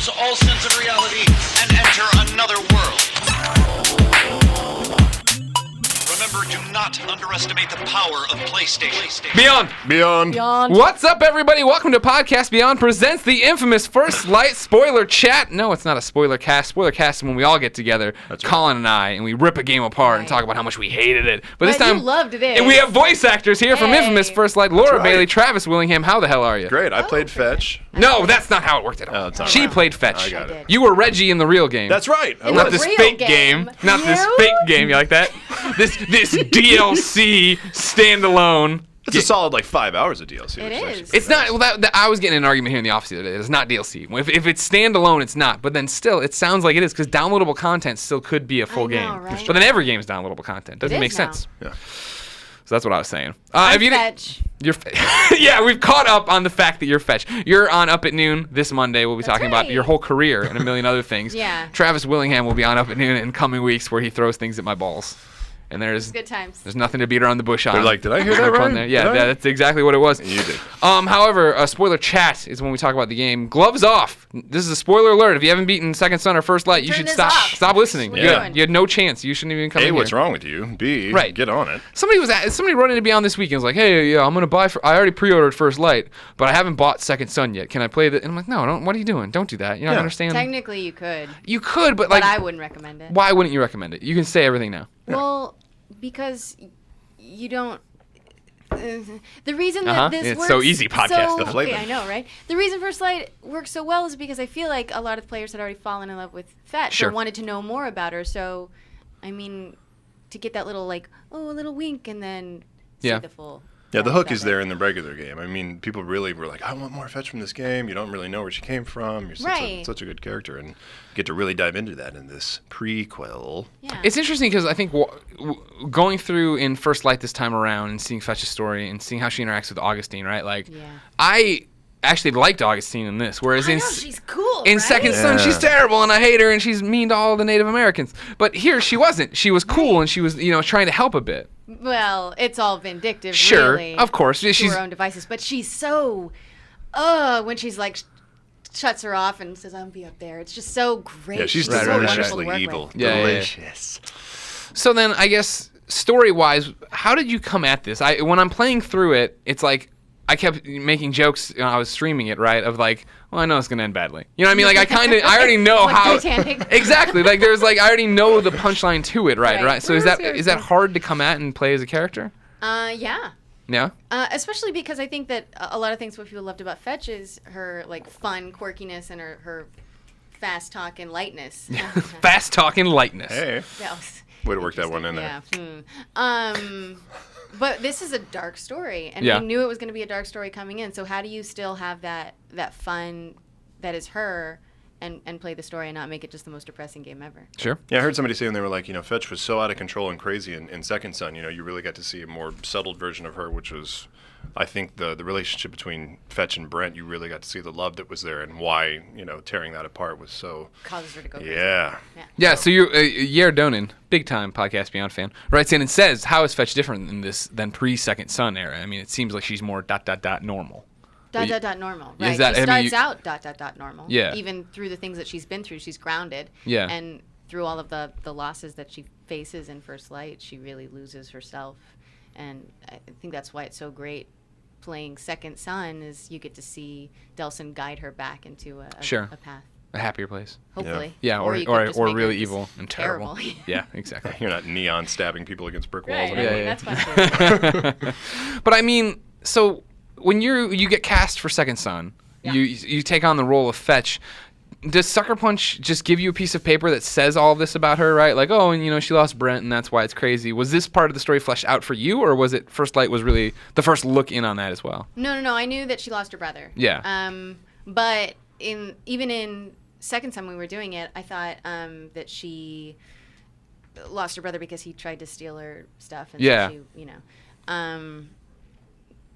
lose all sense of reality and enter another world. Remember, do not underestimate the power of PlayStation. Beyond. What's up, everybody? Welcome to Podcast Beyond presents the infamous First Light Spoiler Chat. No, it's not a spoiler cast. Spoiler cast is when we all get together, Colin and I, and we rip a game apart and talk about how much we hated it. But this time, you loved this. And we have voice actors here from infamous First Light. Laura Bailey, Travis Willingham. How the hell are you? Great. I played Fetch. No, that's not how it worked at all. She played Fetch. I got it. You were Reggie in the real game. That's right. Not this fake game. Not this fake game. You like that? This DLC standalone. It's a solid 5 hours of DLC. It is. It's not. Well, I was getting in an argument here in the office the other day. It's not DLC. If it's standalone, it's not. But then still, it sounds like it is because downloadable content still could be a full game. Right? But then every game is downloadable content. Doesn't make sense. Yeah. So that's what I was saying. Fetch. Yeah, we've caught up on the fact that you're Fetch. You're on Up at Noon this Monday. We'll be talking about your whole career and a million other things. Yeah. Travis Willingham will be on Up at Noon in coming weeks where he throws things at my balls. And there's good times. There's nothing to beat around the bush on. They're like, did I hear that right? Yeah, that's exactly what it was. You did. However, spoiler chat is when we talk about the game. Gloves off. This is a spoiler alert. If you haven't beaten Second Son or First Light, you should stop listening. What are you doing? You had no chance. You shouldn't even come in A, here. what's wrong with you? B, get on it. Somebody wrote into Beyond this week and was like, hey, yeah, I'm gonna buy. I already pre-ordered First Light, but I haven't bought Second Son yet. Can I play that? And I'm like, no, don't. What are you doing? Don't do that. You don't understand. Technically, you could. You could, but But I wouldn't recommend it. Why wouldn't you recommend it? You can say everything now. Well, because you don't. The reason that this It's works so easy, podcast. The flavor. Okay, I know, right? The reason First Light works so well is because I feel like a lot of players had already fallen in love with Fetch or wanted to know more about her. So, I mean, to get that little a little wink and then see the full. Yeah, the hook is there in the regular game. I mean, people really were like, I want more Fetch from this game. You don't really know where she came from. You're such a good character. And get to really dive into that in this prequel. Yeah. It's interesting because I think going through in First Light this time around and seeing Fetch's story and seeing how she interacts with Augustine, right? I actually liked Augustine in this, whereas she's cool. In Second Son, she's terrible and I hate her and she's mean to all the Native Americans. But here she wasn't. She was cool and she was, trying to help a bit. Well, it's all vindictive, sure, really. Of course. To her own devices. But she's so, when she's shuts her off and says, "I'm be up there." It's just so great. Yeah, she's so wonderful to deliciously work evil. with. Yeah, Delicious. So then, I guess story-wise, how did you come at this? When I'm playing through it, it's like I kept making jokes. I was streaming it, right? Of well, I know it's gonna end badly. You know what I mean? I already know how. Titanic. Exactly. There's I already know the punchline to it, right? So is that hard to come at and play as a character? Yeah. Yeah. Especially because I think that a lot of things what people loved about Fetch is her fun quirkiness and her fast talk and lightness. Fast talk and lightness. Hey. Way to work that one in there. Yeah. But this is a dark story, and we knew it was going to be a dark story coming in. So how do you still have that fun that is her and play the story and not make it just the most depressing game ever? Sure. Yeah, I heard somebody saying they were like, Fetch was so out of control and crazy in Second Son. You really got to see a more settled version of her, which was, I think, the relationship between Fetch and Brent. You really got to see the love that was there and why, tearing that apart was so... Causes her to go crazy. Yeah, so you, Yer Donin, big-time Podcast Beyond fan, writes in and says, how is Fetch different in this than pre-Second Son era? I mean, it seems like she's more ... normal. Normal, right? Is that, she starts out ... normal. Yeah. Even through the things that she's been through, she's grounded. Yeah. And through all of the losses that she faces in First Light, she really loses herself. And I think that's why it's so great playing Second Son is you get to see Delson guide her back into a path. A happier place. Hopefully. Yeah, or really evil and terrible. Yeah, exactly. You're not neon stabbing people against brick walls Right, anymore. that's fun. But I mean, so when you get cast for Second Son, you take on the role of Fetch. Does Sucker Punch just give you a piece of paper that says all of this about her, right? She lost Brent and that's why it's crazy. Was this part of the story fleshed out for you, or was it First Light was really the first look in on that as well? No. I knew that she lost her brother. Yeah. But even in Second Son when we were doing it, I thought that she lost her brother because he tried to steal her stuff. And yeah. So she,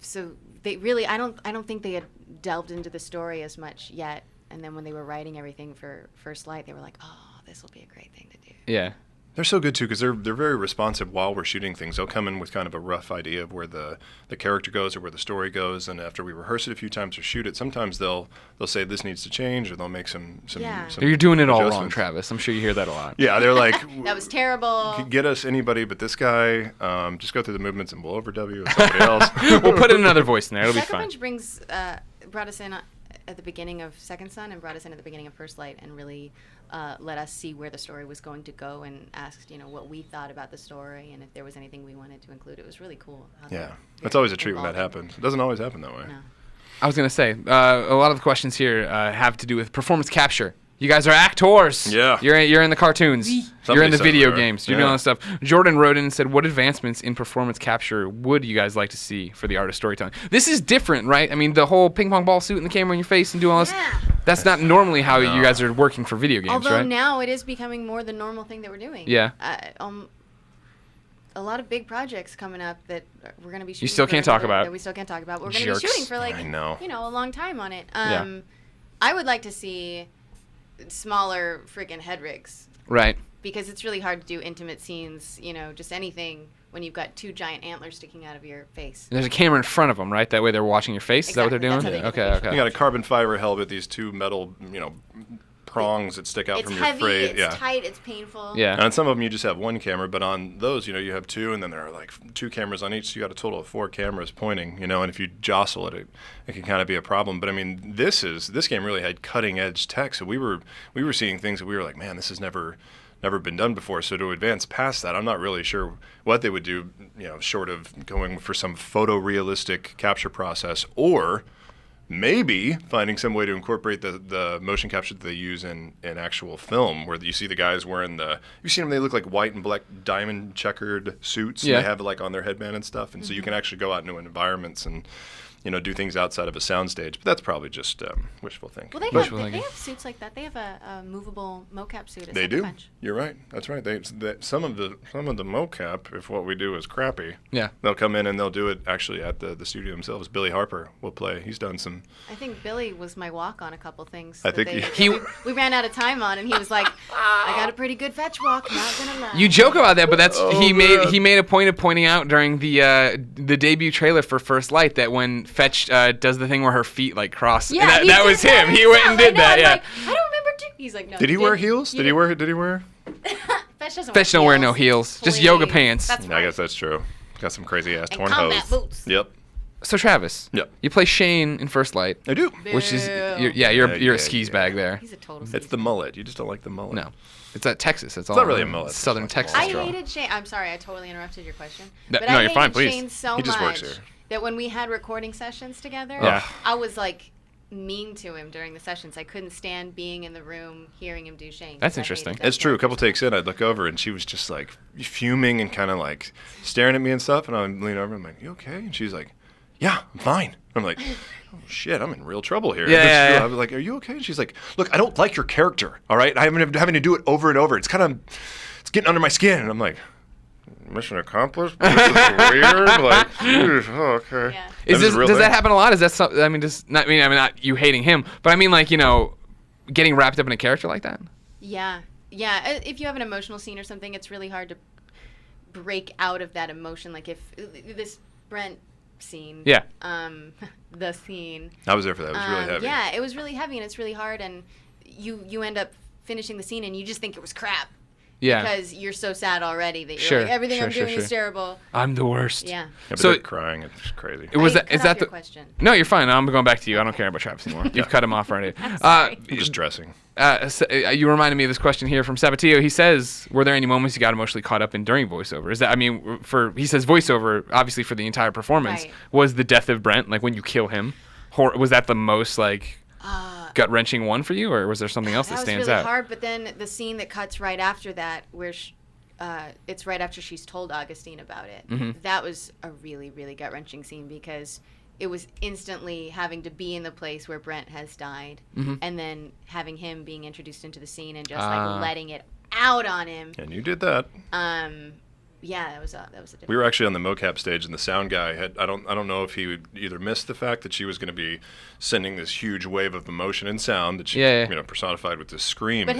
so they really, I don't think they had delved into the story as much yet. And then when they were writing everything for First Light, they were like, "Oh, this will be a great thing to do." Yeah. They're so good too because they're very responsive while we're shooting things. They'll come in with kind of a rough idea of where the character goes or where the story goes, and after we rehearse it a few times or shoot it, sometimes they'll say this needs to change, or they'll make some You're doing it all wrong, adjustments. Travis. I'm sure you hear that a lot. Yeah, they're like That was terrible. get us anybody but this guy. Just go through the movements and we'll overdub you with somebody else. We'll put in another voice in there. It'll be Sucker fine. Punch brought us in at the beginning of Second Son and brought us in at the beginning of First Light and really let us see where the story was going to go and asked, what we thought about the story and if there was anything we wanted to include. It was really cool. Yeah, it's always a treat when that happens. It doesn't always happen that way. No. I was going to say, a lot of the questions here have to do with performance capture. You guys are actors. Yeah. You're in the cartoons. You're in Somebody the said video we are. games. You're Yeah. doing all this stuff. Jordan wrote in and said, what advancements in performance capture would you guys like to see for the art of storytelling? This is different, right? I mean, the whole ping pong ball suit and the camera in your face and doing all this. Yeah. That's not normally how you guys are working for video games, Although right? now it is becoming more the normal thing that we're doing. Yeah. A lot of big projects coming up that we're going to be shooting. still for can't talk another- about. That we still can't talk about. We're going to Jerks. be shooting for I know. a long time on it. Yeah. I would like to see smaller friggin' head rigs Right. because it's really hard to do intimate scenes, just anything when you've got two giant antlers sticking out of your face. And there's a camera in front of them, right? That way they're watching your face. Is that what they're doing? Exactly. That's how they get the Okay. You got a carbon fiber helmet, these two metal, prongs that stick out It's from heavy, your face. it's Yeah. tight, it's painful. Yeah. And on some of them, you just have one camera, but on those, you have two, and then there are like two cameras on each, so you got a total of 4 cameras pointing, and if you jostle it, it can kind of be a problem. But I mean, this game really had cutting edge tech, so we were seeing things that we were like, man, this has never been done before. So to advance past that, I'm not really sure what they would do, short of going for some photorealistic capture process, or maybe finding some way to incorporate the motion capture that they use in actual film, where you see the guys wearing you've seen them, they look like white and black diamond checkered suits, Yeah. and they have like on their headband and stuff, and so you can actually go out into environments and do things outside of a soundstage. But that's probably just wishful thinking. Well, Wishful they thinking. have suits like that. They have a movable mocap suit. At They Sucker do. Punch. You're right. That's right. Some of the mocap, if what we do is crappy, Yeah. they'll come in and they'll do it actually at the studio themselves. Billy Harper will play. He's done some. I think Billy was my walk on a couple things. I that think that he- we ran out of time on, and he was like, "I got a pretty good fetch walk. Not gonna lie." You joke about that, but that's he man. made a point of pointing out during the debut trailer for First Light that when Fetch does the thing where her feet like cross, Yeah, that, he that did was that him. He went and himself. did that. I know, Yeah. I'm like, I don't remember. He's like, no. Did he you wear didn't. heels? You Did he wear? Fetch doesn't Fetch don't wear no heels, just Please. yoga pants. That's I right. guess that's true. Got some crazy ass And torn combat hose. boots. Yep, So Travis, Yep. you play Shane in First Light, I do. which is Boo. you're Yeah, a skis bag there. He's a total. It's the mullet. You just don't like the mullet. No, it's at Texas. It's all not really a mullet. It's Southern like a Texas. mullet. I Strong. hated Shane. I'm sorry, I totally interrupted your question. No, But no, I you're hated fine, please. Shane so He just much works here. that when we had recording sessions together, Yeah. I was like mean to him during the sessions. I couldn't stand being in the room hearing him do Shane. 'cause That's I hated interesting. that It's true. A couple character takes in, I'd look over and she was just like fuming and kind of like staring at me and stuff. And I'd lean over and I'm like, "You okay?" And she's like, "Yeah, I'm fine." I'm like, "Oh shit, I'm in real trouble here." Yeah. I was like, "Are you okay?" And she's like, "Look, I don't like your character. All right, I'm having to do it over and over. It's getting under my skin." And I'm like, "Mission accomplished." This is weird. Like, oh, okay. Yeah. Does that happen a lot? Is that something? I mean, not you hating him, but I mean, like, getting wrapped up in a character like that. Yeah. If you have an emotional scene or something, it's really hard to break out of that emotion. Like if this Brent scene. Yeah. The scene. I was there for that. It was really heavy. Yeah, it was really heavy and it's really hard, and you end up finishing the scene and you just think it was crap. Yeah. Because you're so sad already that you're Sure, like, everything I'm sure, doing sure. is terrible. I'm the worst. Yeah. Yeah, but So- they're crying. It's crazy. Was I that cut is off that your the? question? No, you're fine. I'm going back to you. I don't care about Travis anymore. You've cut him off already. sorry. I'm just dressing. You reminded me of this question here from Sabatio. He says, "Were there any moments you got emotionally caught up in during voiceover?" Is that? I mean, he says voiceover, obviously for the entire performance. Right. Was the death of Brent, like when you kill him, was that the most like gut wrenching one for you, or was there something else that stands was really out? hard, but then the scene that cuts right after that, where it's right after she's told Augustine about it. Mm-hmm. That was a really, really gut wrenching scene because it was instantly having to be in the place where Brent has died, Mm-hmm. and then having him being introduced into the scene and just like letting it out on him. And you did that. Yeah, that was a different. We were actually on the mocap stage, and the sound guy had I don't know if he would either miss the fact that she was going to be sending this huge wave of emotion and sound that she personified with this scream. But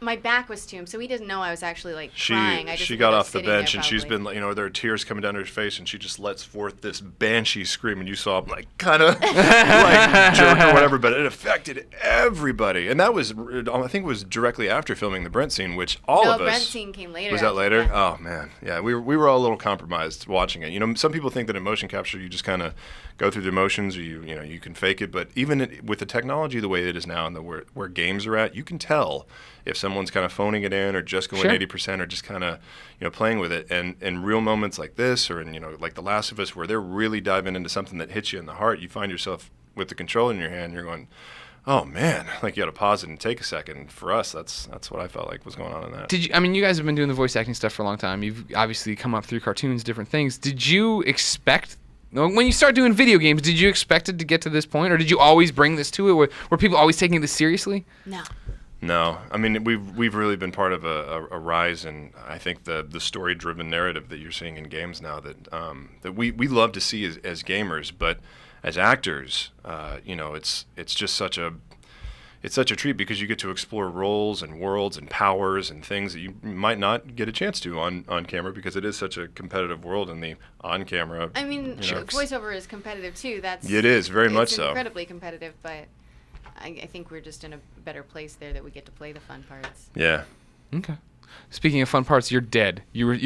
my back was to him, so he didn't know I was actually like crying. She got off the bench, and she's been, there are tears coming down her face, and she just lets forth this banshee scream, and you saw him like kind of like jerk or whatever, but it affected everybody. And that was, I think, it was directly after filming the Brent scene, which all of us. No, Brent scene came later. Was that later? Yeah. Oh man. Yeah, we were all a little compromised watching it. Some people think that in motion capture you just kind of go through the emotions, or you can fake it. But even with the technology the way it is now, and where games are at, you can tell if someone's kind of phoning it in, or just going 80%, or just kind of playing with it. And in real moments like this, or in like The Last of Us, where they're really diving into something that hits you in the heart, you find yourself with the controller in your hand, and you're going, oh man, like you got to pause it and take a second. For us, that's what I felt like was going on in that. You guys have been doing the voice acting stuff for a long time. You've obviously come up through cartoons, different things. Did you expect, when you start doing video games, did you expect it to get to this point, or did you always bring this to it? Were people always taking this seriously? No. I mean, we've really been part of a rise in, I think, the story-driven narrative that you're seeing in games now that we love to see as gamers, but as actors, it's just such a treat, because you get to explore roles and worlds and powers and things that you might not get a chance to on camera, because it is such a competitive world, and the on camera. I mean, voiceover is competitive too. It is very much so. It's incredibly competitive, but I think we're just in a better place there that we get to play the fun parts. Yeah. Okay. Speaking of fun parts, you're dead. You're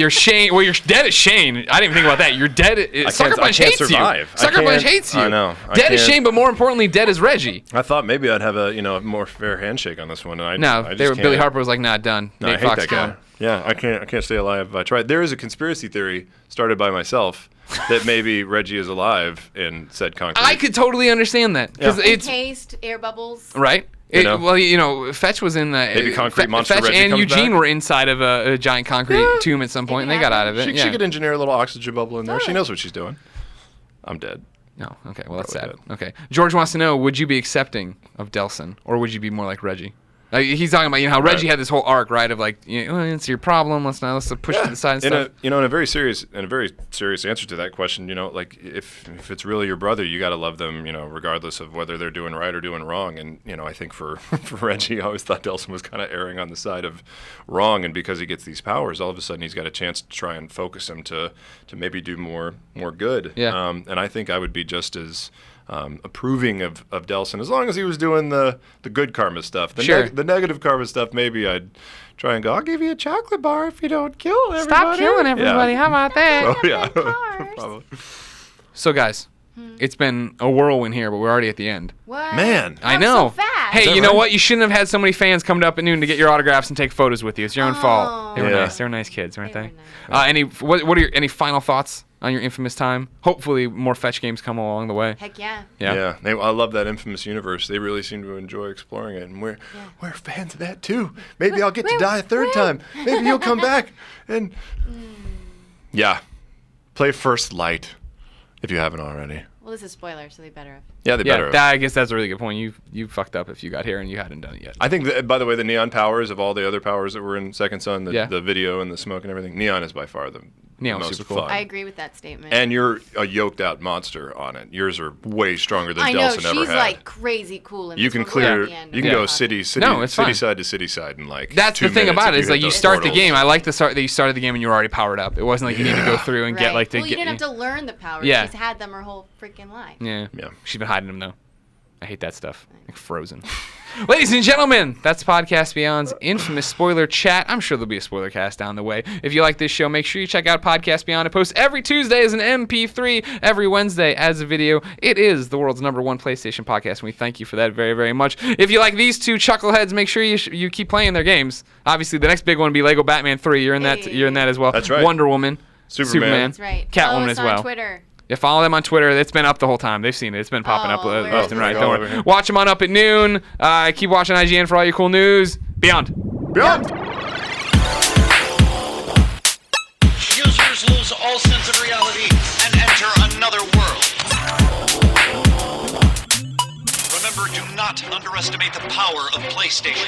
Shane. Well, you're dead as Shane. I didn't even think about that. You're dead. Sucker Punch hates survive. you. Sucker Punch hates you. I know. Dead as Shane, but more importantly, dead as Reggie. I thought maybe I'd have a more fair handshake on this one. And Billy Harper was like, nah, done. No, Nate Fox, that guy. Yeah, I can't stay alive if I tried. There is a conspiracy theory started by myself that maybe Reggie is alive in said concrete. I could totally understand that, because it's encased air bubbles. Right. Fetch was in the maybe concrete monster. Fetch Reggie and comes Eugene back. were inside of a giant concrete tomb at some point, and they got out of it. She could engineer a little oxygen bubble in there. She knows what she's doing. I'm dead. No. Okay. Well, that's Probably sad. dead. Okay. George wants to know: would you be accepting of Delson, or would you be more like Reggie? He's talking about how Reggie had this whole arc, right, of like, it's your problem. Let's push it to the side and stuff. In a very serious answer to that question, like if it's really your brother, you got to love them, regardless of whether they're doing right or doing wrong. And I think for Reggie, I always thought Delson was kind of erring on the side of wrong, and because he gets these powers, all of a sudden he's got a chance to try and focus him to maybe do more good. Yeah. And I think I would be just as approving of Delson, as long as he was doing the good karma stuff. The negative karma stuff, maybe I'd try and go, I'll give you a chocolate bar if you don't kill everybody. Stop killing everybody. How about that? Oh, yeah. Probably. So, guys, it's been a whirlwind here, but we're already at the end. What? Man. I know. So fast. Hey, you know what? You shouldn't have had so many fans coming up at noon to get your autographs and take photos with you. It's your own fault. They were nice. They were nice kids, weren't they? What are any final thoughts on your Infamous time? Hopefully more Fetch games come along the way. Heck yeah. Yeah. I love that Infamous universe. They really seem to enjoy exploring it, and we're fans of that too. Maybe I'll get to die a third time. Maybe you'll come back. And play First Light if you haven't already. Well, this is spoiler, so they better have. Yeah, they better have. I guess that's a really good point. You fucked up if you got here and you hadn't done it yet. I think, by the way, the neon powers of all the other powers that were in Second Son, the video and the smoke and everything, neon is by far the most super cool. fun. I agree with that statement. And you're a yoked out monster on it. Yours are way stronger than Delson ever had. She's like crazy cool. You can clear. You can go city side to city side in like. That's 2 the thing minutes about it, is like you start portals. the game. I like the start that you started the game and you were already powered up. It wasn't like you need to go through and get like you didn't have to learn the powers. Yeah. She's had them her whole freaking life. Yeah. She's been hiding them though. I hate that stuff. Like Frozen. Ladies and gentlemen, that's Podcast Beyond's infamous spoiler chat. I'm sure there'll be a spoiler cast down the way. If you like this show, make sure you check out Podcast Beyond. It posts every Tuesday as an MP3, every Wednesday as a video. It is the world's #1 PlayStation podcast, and we thank you for that very, very much. If you like these two chuckleheads, make sure you keep playing their games. Obviously, the next big one will be Lego Batman 3. You're in that. You're in that as well. That's right. Wonder Woman, Superman. That's right. Catwoman as well. On Twitter. Yeah, follow them on Twitter. It's been up the whole time. They've seen it. It's been popping up left and right. Go Don't worry. Watch them on Up at Noon. Keep watching IGN for all your cool news. Beyond. Users lose all sense of reality and enter another world. Remember, do not underestimate the power of PlayStation.